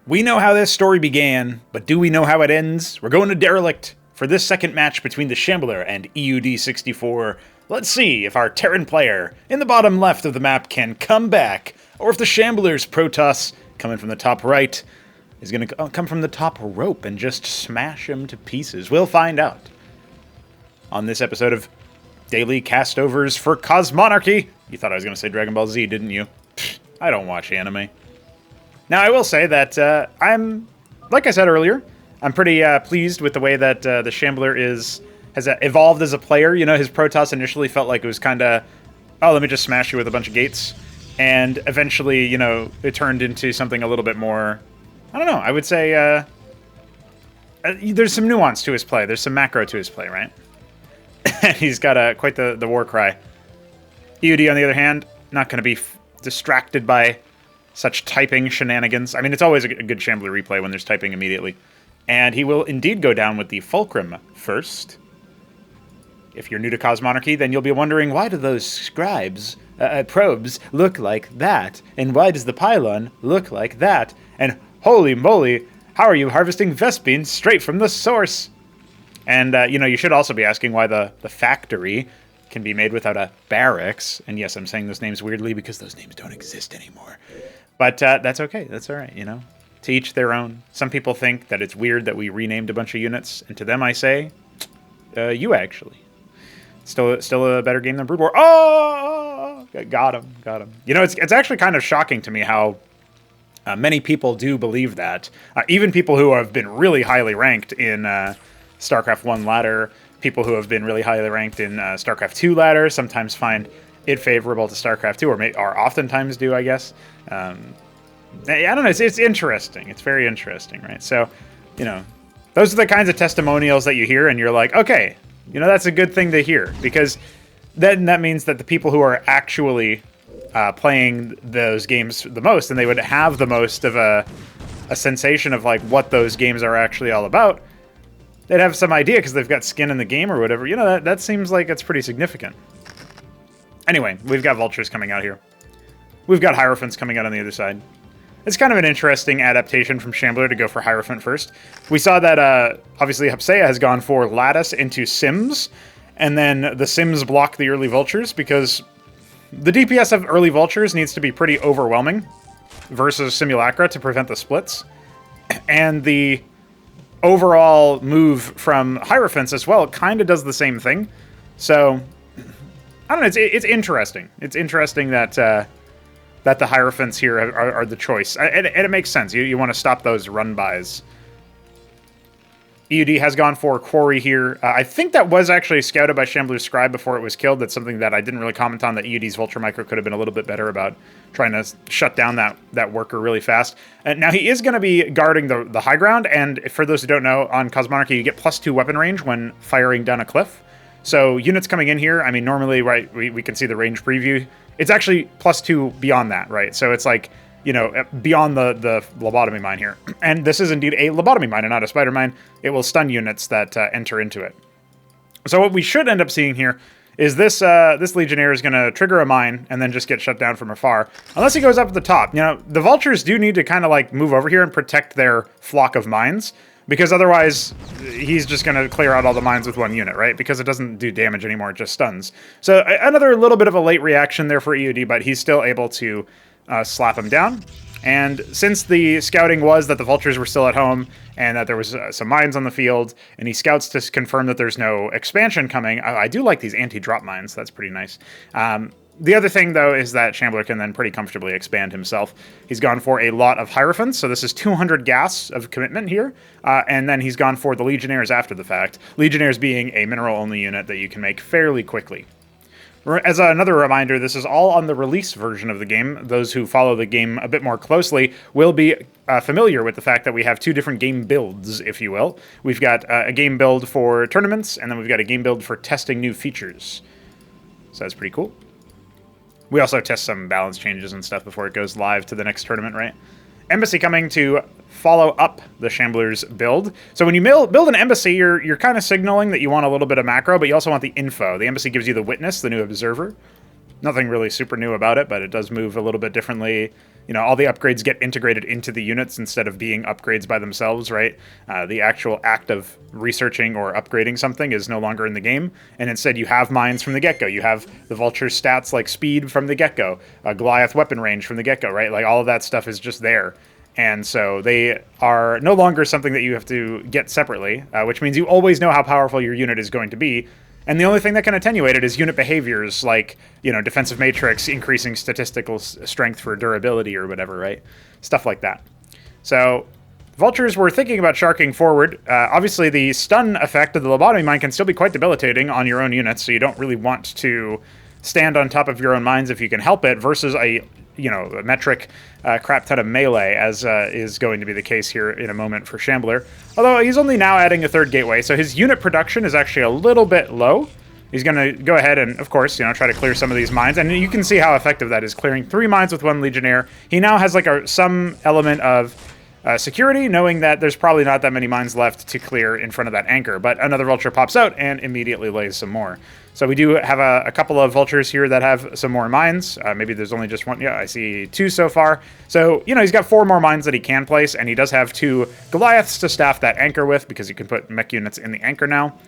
We know how this story began, but do we know how it ends? We're going to Derelict for this second match between the Shambler and Eud64. Let's see if our Terran player in the bottom left of the map can come back, or if the Shambler's Protoss, coming from the top right, is going to come from the top rope and just smash him to pieces. We'll find out on this episode of Daily Castovers for Cosmonarchy. You thought I was going to say Dragon Ball Z, didn't you? Pfft, I don't watch anime. Now, I will say that like I said earlier, I'm pretty pleased with the way that the Shambler has evolved as a player. You know, his Protoss initially felt like it was kind of, oh, let me just smash you with a bunch of gates. And eventually, you know, it turned into something a little bit more, I don't know, I would say there's some nuance to his play. There's some macro to his play, right? He's got quite the war cry. Eud, on the other hand, not going to be distracted by such typing shenanigans. I mean, it's always a good Shambler replay when there's typing immediately. And he will indeed go down with the Fulcrum first. If you're new to Cosmonarchy, then you'll be wondering, why do those probes look like that? And why does the pylon look like that? And holy moly, how are you harvesting Vespines straight from the source? And, you know, you should also be asking why the factory can be made without a barracks. And yes, I'm saying those names weirdly because those names don't exist anymore. But that's okay. That's all right, you know. To each their own. Some people think that it's weird that we renamed a bunch of units, and to them I say, you actually. Still a better game than Brood War. Oh! Got him. You know, it's actually kind of shocking to me how many people do believe that. Even people who have been really highly ranked in StarCraft 1 ladder, people who have been really highly ranked in StarCraft 2 ladder, sometimes find it favorable to StarCraft 2, or oftentimes do, I guess. I don't know, it's interesting. It's very interesting, right? So, you know, those are the kinds of testimonials that you hear, and you're like, okay, you know, that's a good thing to hear, because then that means that the people who are actually playing those games the most, and they would have the most of a sensation of, like, what those games are actually all about, they'd have some idea because they've got skin in the game or whatever. You know, that seems like it's pretty significant. Anyway, we've got Vultures coming out here. We've got Hierophants coming out on the other side. It's kind of an interesting adaptation from Shambler to go for Hierophant first. We saw that, obviously, Hapsea has gone for Lattice into Sims, and then the Sims block the early Vultures because the DPS of early Vultures needs to be pretty overwhelming versus Simulacra to prevent the splits. And the overall move from Hierophants as well kind of does the same thing. So, I don't know, it's interesting. It's interesting that the Hierophants here are the choice. And it makes sense. You want to stop those run-bys. Eud has gone for Quarry here. I think that was actually scouted by Shambler's Scribe before it was killed. That's something that I didn't really comment on, that Eud's Vulture Micro could have been a little bit better about trying to shut down that worker really fast. Now, he is going to be guarding the high ground, and for those who don't know, on Cosmonarchy, you get +2 weapon range when firing down a cliff. So units coming in here, I mean, normally, right, we can see the range preview. It's actually +2 beyond that, right? So it's like, you know, beyond the lobotomy mine here. And this is indeed a lobotomy mine and not a spider mine. It will stun units that enter into it. So what we should end up seeing here is this Legionnaire is going to trigger a mine and then just get shut down from afar. Unless he goes up at the top. You know, the Vultures do need to kind of like move over here and protect their flock of mines, because otherwise he's just going to clear out all the mines with one unit, right? Because it doesn't do damage anymore, it just stuns. So another little bit of a late reaction there for Eud, but he's still able to slap him down. And since the scouting was that the Vultures were still at home and that there was some mines on the field, and he scouts to confirm that there's no expansion coming, I do like these anti-drop mines. That's pretty nice. The other thing, though, is that Shambler can then pretty comfortably expand himself. He's gone for a lot of Hierophants, so this is 200 gas of commitment here, and then he's gone for the Legionnaires after the fact. Legionnaires being a mineral-only unit that you can make fairly quickly. As another reminder, this is all on the release version of the game. Those who follow the game a bit more closely will be familiar with the fact that we have two different game builds, if you will. We've got a game build for tournaments, and then we've got a game build for testing new features. So that's pretty cool. We also test some balance changes and stuff before it goes live to the next tournament, right? Embassy coming to follow up the Shambler's build. So when you build an embassy, you're kind of signaling that you want a little bit of macro, but you also want the info. The embassy gives you the witness, the new observer. Nothing really super new about it, but it does move a little bit differently. all the upgrades get integrated into the units instead of being upgrades by themselves, right? The actual act of researching or upgrading something is no longer in the game, and instead you have mines from the get-go. You have the Vulture's stats like speed from the get-go, Goliath weapon range from the get-go, right? Like all of that stuff is just there. And so they are no longer something that you have to get separately, which means you always know how powerful your unit is going to be. And the only thing that can attenuate it is unit behaviors like, defensive matrix, increasing statistical strength for durability or whatever, right? Stuff like that. So Vultures were thinking about sharking forward. Obviously, the stun effect of the lobotomy mine can still be quite debilitating on your own units, so you don't really want to stand on top of your own mines if you can help it, versus a metric crap ton of melee, as is going to be the case here in a moment for Shambler. Although he's only now adding a third gateway, so his unit production is actually a little bit low. He's going to go ahead and, of course, try to clear some of these mines, and you can see how effective that is, clearing 3 mines with 1 Legionnaire. He now has like some element of security, knowing that there's probably not that many mines left to clear in front of that anchor, but another Vulture pops out and immediately lays some more. So we do have a couple of Vultures here that have some more mines. Maybe there's only just 1. Yeah, I see 2 so far. So, he's got 4 more mines that he can place, and he does have 2 Goliaths to staff that anchor with, because you can put mech units in the anchor now.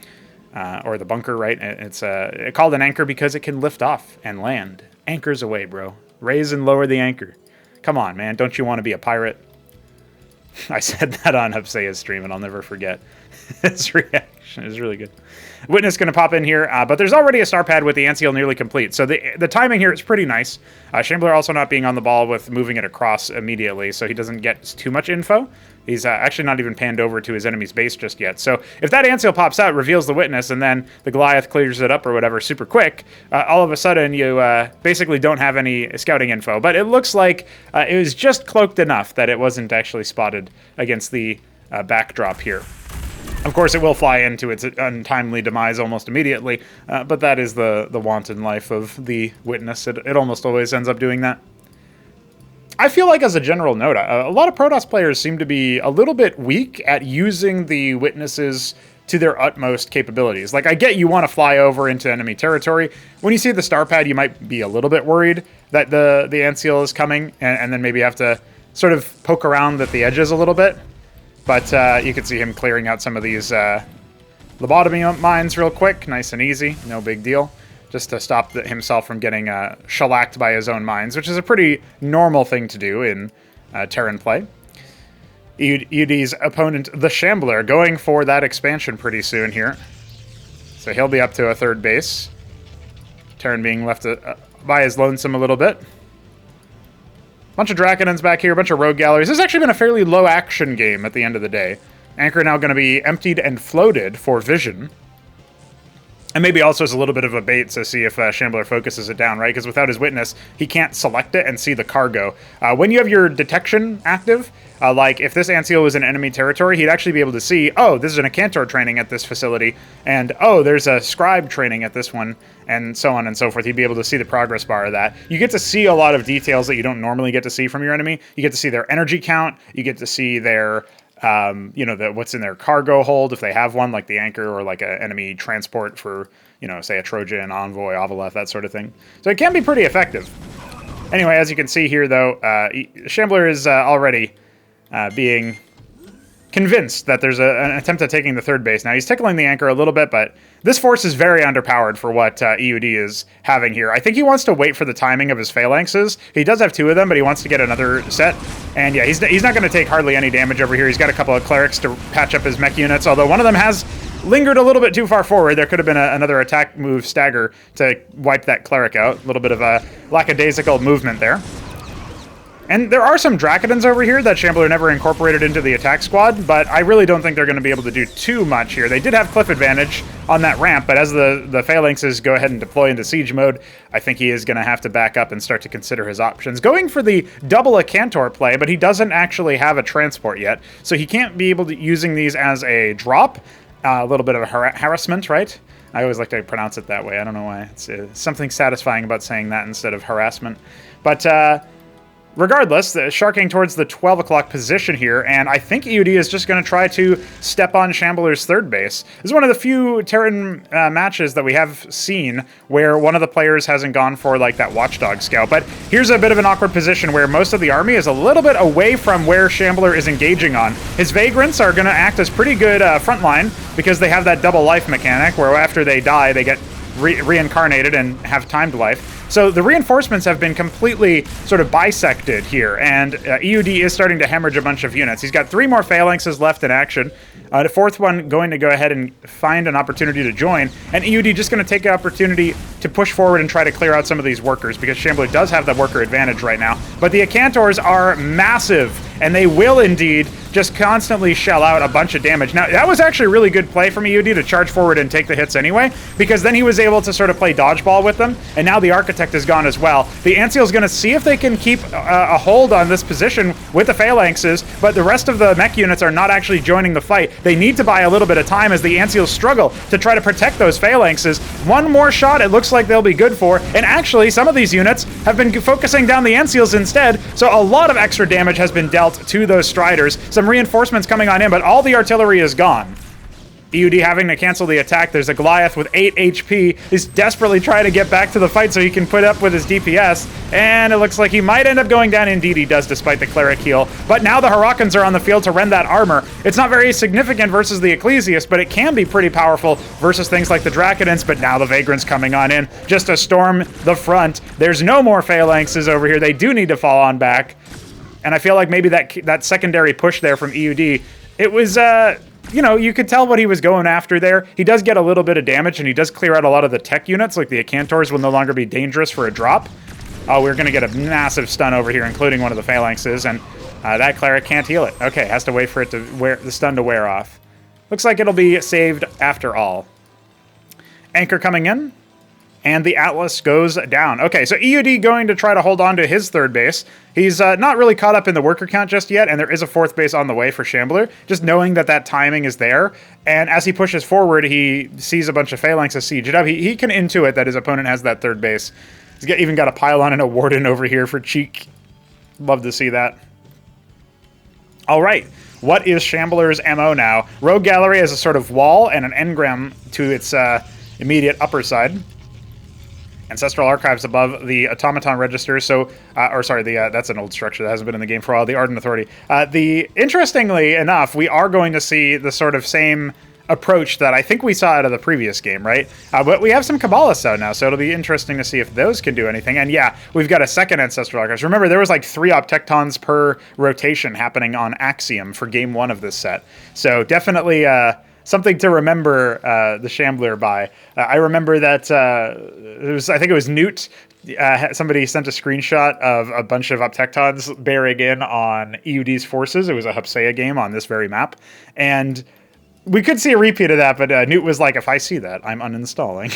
Or the bunker, right? It's called an anchor because it can lift off and land. Anchors away, bro. Raise and lower the anchor. Come on, man. Don't you want to be a pirate? I said that on Hubseya's stream, and I'll never forget his reaction. It was really good. Witness going to pop in here, but there's already a star pad with the Anseal nearly complete, so the timing here is pretty nice. Shambler also not being on the ball with moving it across immediately, so he doesn't get too much info. He's actually not even panned over to his enemy's base just yet. So if that Anseal pops out, reveals the Witness, and then the Goliath clears it up or whatever super quick, all of a sudden you basically don't have any scouting info. But it looks like it was just cloaked enough that it wasn't actually spotted against the backdrop here. Of course, it will fly into its untimely demise almost immediately, but that is the wanton life of the Witness. It almost always ends up doing that. I feel like, as a general note, a lot of Protoss players seem to be a little bit weak at using the Witnesses to their utmost capabilities. Like, I get you want to fly over into enemy territory. When you see the star pad, you might be a little bit worried that the Anseal is coming, and then maybe have to sort of poke around at the edges a little bit. But you can see him clearing out some of these lobotomy mines real quick, nice and easy, no big deal. Just to stop himself from getting shellacked by his own mines, which is a pretty normal thing to do in Terran play. Eud's opponent, the Shambler, going for that expansion pretty soon here. So he'll be up to a 3rd base. Terran being left by his lonesome a little bit. Bunch of Draconans back here, a bunch of rogue galleries. This has actually been a fairly low action game at the end of the day. Anchor now going to be emptied and floated for vision. And maybe also as a little bit of a bait to see if Shambler focuses it down, right? Because without his Witness, he can't select it and see the cargo. When you have your detection active, like if this Anseal was in enemy territory, he'd actually be able to see, oh, this is an Acantor training at this facility, and oh, there's a Scribe training at this one, and so on and so forth. He'd be able to see the progress bar of that. You get to see a lot of details that you don't normally get to see from your enemy. You get to see their energy count. You get to see their what's in their cargo hold, if they have one, like the anchor or like an enemy transport for, say a Trojan, Envoy, Avaleth, that sort of thing. So it can be pretty effective. Anyway, as you can see here, though, Shambler is already being convinced that there's an attempt at taking the 3rd base. Now, he's tickling the anchor a little bit, but this force is very underpowered for what Eud is having here. I think he wants to wait for the timing of his phalanxes. He does have 2 of them, but he wants to get another set. And yeah, he's not going to take hardly any damage over here. He's got a couple of clerics to patch up his mech units, although one of them has lingered a little bit too far forward. There could have been another attack move stagger to wipe that cleric out. A little bit of a lackadaisical movement there. And there are some Draconans over here that Shambler never incorporated into the attack squad, but I really don't think they're going to be able to do too much here. They did have cliff advantage on that ramp, but as the phalanxes go ahead and deploy into siege mode, I think he is going to have to back up and start to consider his options. Going for the double Acantor play, but he doesn't actually have a transport yet, so he can't be able to using these as a drop. A little bit of a harassment, right? I always like to pronounce it that way. I don't know why. It's something satisfying about saying that instead of harassment. But regardless, sharking towards the 12 o'clock position here, and I think EUD is just going to try to step on Shambler's third base. This is one of the few Terran matches that we have seen where one of the players hasn't gone for like that Watchdog scout, but here's a bit of an awkward position where most of the army is a little bit away from where Shambler is engaging on. His Vagrants are going to act as pretty good front line because they have that double life mechanic where after they die, they get reincarnated and have timed life. So the reinforcements have been completely sort of bisected here, and EUD is starting to hemorrhage a bunch of units. He's got 3 more phalanxes left in action. The 4th one going to go ahead and find an opportunity to join, and EUD just going to take an opportunity to push forward and try to clear out some of these workers, because Shambler does have the worker advantage right now. But the Acantors are massive, and they will indeed just constantly shell out a bunch of damage. Now, that was actually a really good play from EUD to charge forward and take the hits anyway, because then he was able to sort of play dodgeball with them, and now the Architect is gone as well. The Ancial's going to see if they can keep a hold on this position with the phalanxes, but the rest of the mech units are not actually joining the fight. They need to buy a little bit of time as the Ancials struggle to try to protect those phalanxes. One more shot, it looks like they'll be good for, and actually some of these units have been focusing down the Ancials instead, so a lot of extra damage has been dealt to those Striders. Some reinforcements coming on in, but all the artillery is gone. EUD having to cancel the attack. There's a Goliath with 8 HP. He's desperately trying to get back to the fight so he can put up with his DPS, and it looks like he might end up going down. Indeed, he does, despite the Cleric heal. But now the Hurricanes are on the field to rend that armor. It's not very significant versus the Ecclesiast, but it can be pretty powerful versus things like the Dracodents. But now the Vagrants coming on in just to storm the front. There's no more phalanxes over here. They do need to fall on back. And I feel like maybe that secondary push there from EUD, it was, you know, you could tell what he was going after there. He does get a little bit of damage, and he does clear out a lot of the tech units, like the Acantors will no longer be dangerous for a drop. Oh, we're going to get a massive stun over here, including one of the phalanxes, and that Cleric can't heal it. Okay, has to wait for it to the stun to wear off. Looks like it'll be saved after all. Anchor coming in. And the Atlas goes down. Okay, so EUD going to try to hold on to his third base. He's not really caught up in the worker count just yet, and there is a 4th base on the way for Shambler, just knowing that that timing is there. And as he pushes forward, he sees a bunch of phalanxes siege it up. He can intuit that his opponent has that third base. He's even got a pylon and a warden over here for cheek. Love to see that. All right. What is Shambler's MO now? Rogue Gallery has a sort of wall and an engram to its immediate upper side. Ancestral Archives above the Automaton Register, so, that's an old structure that hasn't been in the game for a while, the Ardent Authority. Interestingly enough, we are going to see the sort of same approach that I think we saw out of the previous game, right? But we have some Kabbalists out now, so it'll be interesting to see if those can do anything. And yeah, we've got a second Ancestral Archives. Remember, there was like 3 Optectons per rotation happening on Axiom for game 1 of this set. So definitely, something to remember the Shambler by. I remember that I think it was Newt. Somebody sent a screenshot of a bunch of Optectons bearing in on EUD's forces. It was a Hupsea game on this very map. And we could see a repeat of that, but Newt was like, if I see that, I'm uninstalling.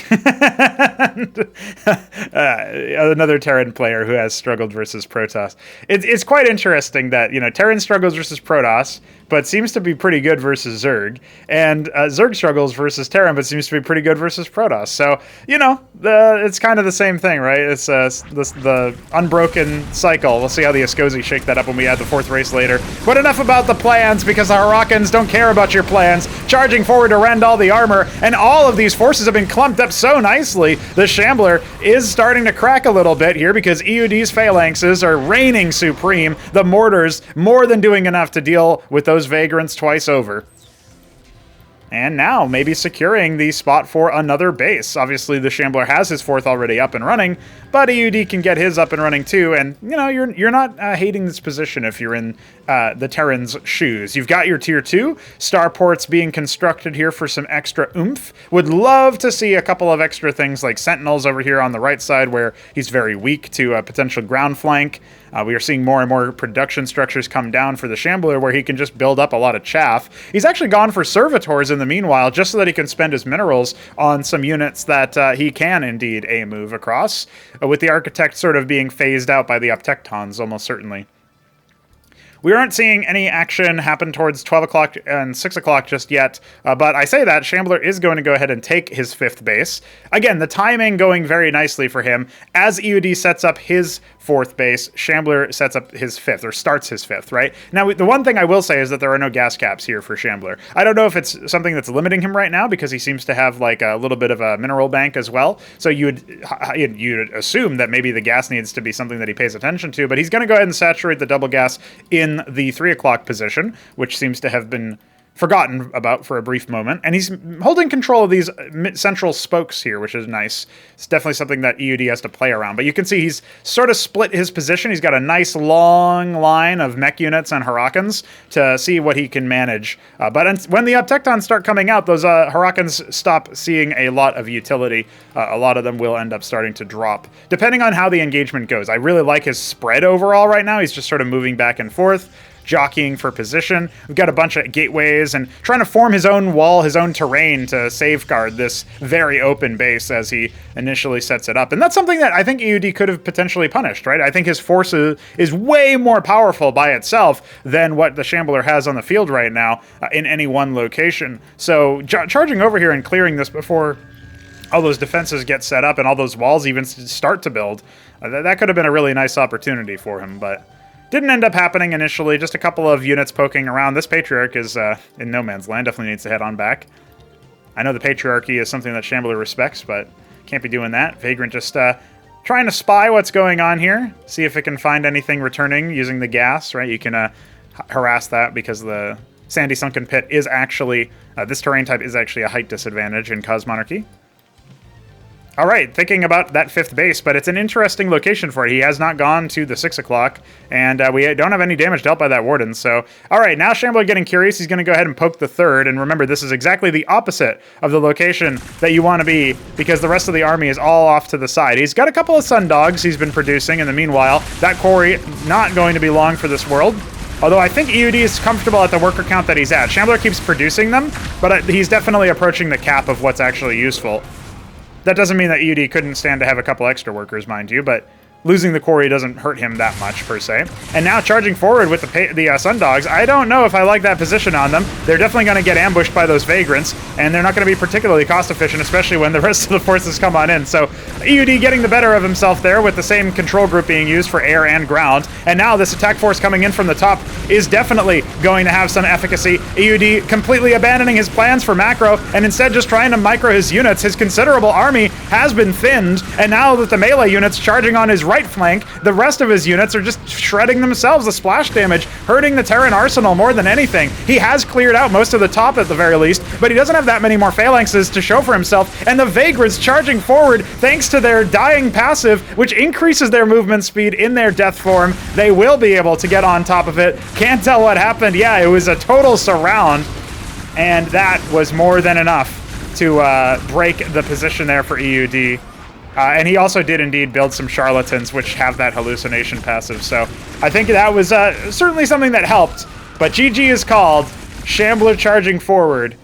Another Terran player who has struggled versus Protoss. It's quite interesting that, you know, Terran struggles versus Protoss, but seems to be pretty good versus Zerg. And Zerg struggles versus Terran, but seems to be pretty good versus Protoss. So, you know, it's kind of the same thing, right? It's the unbroken cycle. We'll see how the Escozi shake that up when we add the 4th race later. But enough about the plans, because the Hurricanes don't care about your plans. Charging forward to rend all the armor, and all of these forces have been clumped up so nicely. The Shambler is starting to crack a little bit here because EUD's phalanxes are reigning supreme. The mortars more than doing enough to deal with those Vagrants twice over. And now maybe securing the spot for another base. Obviously, the Shambler has his 4th already up and running, but EUD can get his up and running too. And, you know, you're not hating this position if you're in the Terran's shoes. You've got your Tier 2 starports being constructed here for some extra oomph. Would love to see a couple of extra things like Sentinels over here on the right side where he's very weak to a potential ground flank. We are seeing more and more production structures come down for the Shambler where he can just build up a lot of chaff. He's actually gone for Servitors in the meanwhile, just so that he can spend his minerals on some units that he can indeed move across, with the Architect sort of being phased out by the Optectons almost certainly. We aren't seeing any action happen towards 12 o'clock and 6 o'clock just yet, but I say that Shambler is going to go ahead and take his 5th base. Again, the timing going very nicely for him. As EUD sets up his 4th base, Shambler sets up his 5th, or starts his 5th, right? Now, the one thing I will say is that there are no gas caps here for Shambler. I don't know if it's something that's limiting him right now, because he seems to have like a little bit of a mineral bank as well. So you'd assume that maybe the gas needs to be something that he pays attention to, but he's going to go ahead and saturate the double gas in the 3 o'clock position, which seems to have been forgotten about for a brief moment. And he's holding control of these central spokes here, which is nice. It's definitely something that EUD has to play around. But you can see he's sort of split his position. He's got a nice long line of mech units and Hurricanes to see what he can manage. But when the Uptectons start coming out, those Hurricanes stop seeing a lot of utility. A lot of them will end up starting to drop, depending on how the engagement goes. I really like his spread overall right now. He's just sort of moving back and forth, jockeying for position. We've got a bunch of gateways and trying to form his own wall, his own terrain to safeguard this very open base as he initially sets it up. And that's something that I think EUD could have potentially punished, right? I think his force is way more powerful by itself than what the Shambler has on the field right now in any one location. So charging over here and clearing this before all those defenses get set up and all those walls even start to build, that could have been a really nice opportunity for him, but didn't end up happening initially. Just a couple of units poking around. This Patriarch is in no man's land. Definitely needs to head on back. I know the Patriarchy is something that Shambler respects, but can't be doing that. Vagrant just trying to spy what's going on here. See if it can find anything returning using the gas, right? You can harass that because the Sandy Sunken Pit is actually, this terrain type is actually a height disadvantage in Cosmonarchy. All right, thinking about that 5th base, but it's an interesting location for it. He has not gone to the 6 o'clock, and we don't have any damage dealt by that Warden. So, all right, now Shambler getting curious. He's going to go ahead and poke the 3rd, and remember, this is exactly the opposite of the location that you want to be, because the rest of the army is all off to the side. He's got a couple of Sun Dogs he's been producing in the meanwhile. That quarry not going to be long for this world. Although I think EUD is comfortable at the worker count that he's at. Shambler keeps producing them, but he's definitely approaching the cap of what's actually useful. That doesn't mean that EUD couldn't stand to have a couple extra workers, mind you, but losing the quarry doesn't hurt him that much, per se. And now charging forward with the Sun Dogs. I don't know if I like that position on them. They're definitely going to get ambushed by those Vagrants, and they're not going to be particularly cost-efficient, especially when the rest of the forces come on in. So EUD getting the better of himself there with the same control group being used for air and ground. And now this attack force coming in from the top is definitely going to have some efficacy. EUD completely abandoning his plans for macro and instead just trying to micro his units. His considerable army has been thinned, and now that the melee units charging on his right flank, the rest of his units are just shredding themselves. The splash damage hurting the Terran arsenal more than anything. He has cleared out most of the top at the very least, but he doesn't have that many more phalanxes to show for himself, and the Vagrants charging forward thanks to their dying passive, which increases their movement speed in their death form. They will be able to get on top of it. Can't tell what happened. Yeah, it was a total surround, and that was more than enough to break the position there for EUD. And he also did indeed build some charlatans, which have that hallucination passive. So I think that was certainly something that helped. But GG is called. Shambler charging forward.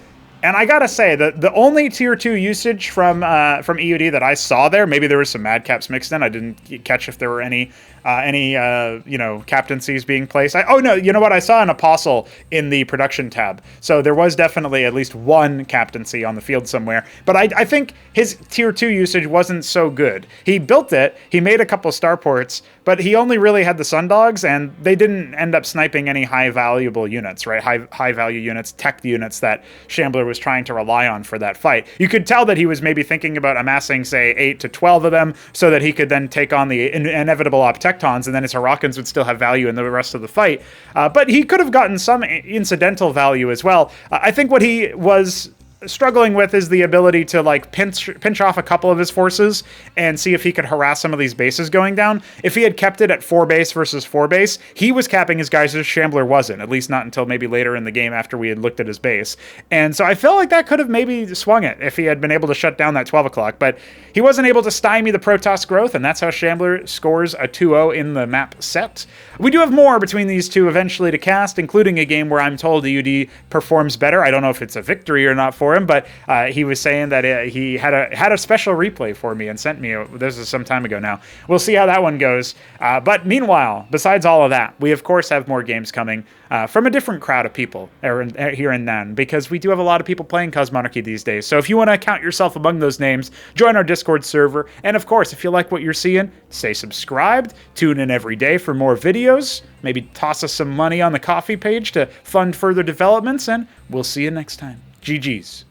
And I gotta say, the only tier 2 usage from EUD that I saw there, maybe there was some madcaps mixed in. I didn't catch if there were any captaincies being placed. Oh no, you know what? I saw an apostle in the production tab. So there was definitely at least one captaincy on the field somewhere. But I think his tier 2 usage wasn't so good. He built it, he made a couple starports, but he only really had the Sun Dogs, and they didn't end up sniping any high valuable units, right? High value units, tech units that Shambler was trying to rely on for that fight. You could tell that he was maybe thinking about amassing, say, 8 to 12 of them so that he could then take on the inevitable Optectons, and then his Hurricanes would still have value in the rest of the fight. But he could have gotten some incidental value as well. I think what he was struggling with is the ability to like pinch off a couple of his forces and see if he could harass some of these bases going down. If he had kept it at 4 base versus 4 base, he was capping his guys as Shambler wasn't, at least not until maybe later in the game after we had looked at his base. And so I felt like that could have maybe swung it if he had been able to shut down that 12 o'clock, but he wasn't able to stymie the Protoss growth, and that's how Shambler scores a 2-0 in the map set. We do have more between these two eventually to cast, including a game where I'm told EUD performs better. I don't know if it's a victory or not for for him, but he was saying that he had a special replay for me and sent me. This is some time ago now. We'll see how that one goes. But meanwhile, besides all of that, we of course have more games coming from a different crowd of people here and then, because we do have a lot of people playing Cosmonarchy these days. So if you want to count yourself among those names, join our Discord server. And of course, if you like what you're seeing, stay subscribed, tune in every day for more videos, maybe toss us some money on the coffee page to fund further developments, and we'll see you next time. GG's.